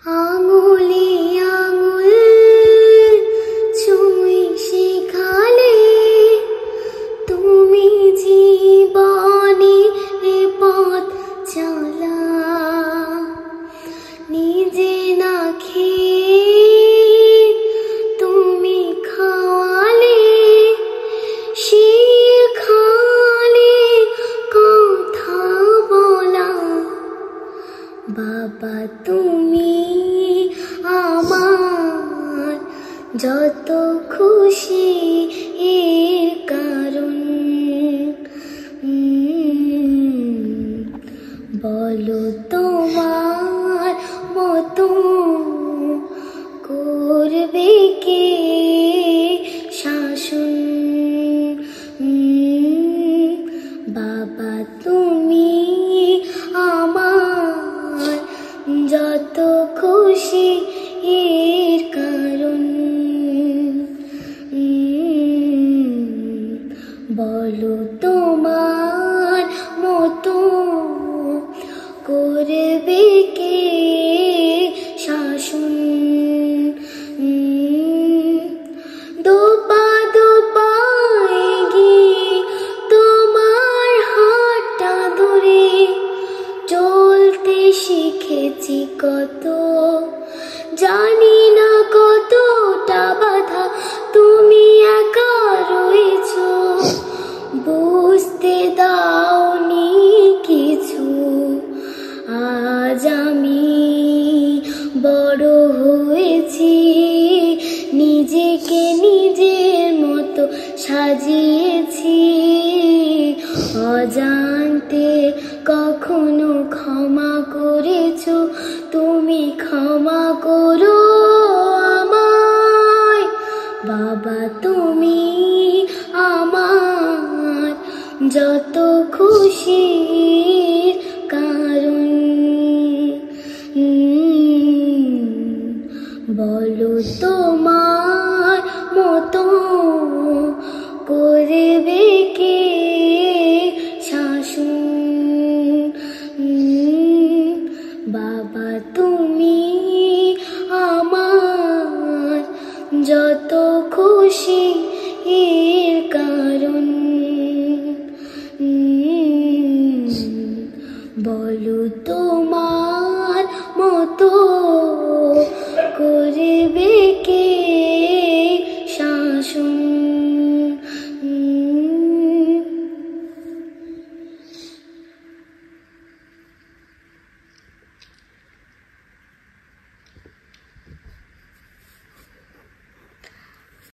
আঙুলে আঙুল ছুঁই শিখালে তুমি জীবনে এ পথ চলা, নিজে না খেয়ে তুমি খাওয়ালে, শিখালে কথা বলা। বাবা তুমি আমার যত খুশি এর কারণ, বলো তোমার মতো করবে কে শাসন। বাবা তুমি আমার যত খুশি এর কারণ, বলো তোমার মতো করবে কে শাসন। দোপা দোপায় গিয়ে তোমার হাতটা ধরে চলতে শিখেছি কত, জানি না কতটা বাধা তুমি একা রয়েছ, বুঝতে দাওনি কিছু। আজ আমি বড় হয়েছি, নিজেকে নিজের মতো সাজিয়েছি, অজান্তে কখনো ক্ষমা করেছো তুমি, ক্ষমা করো আমায়। বাবা তুমি আমার যত খুশির কারণ, বলো তোমার মতো করবে কে শাসন। বাবা তুমি আমার যত খুশি এর কারণ, বলো তোমার মতো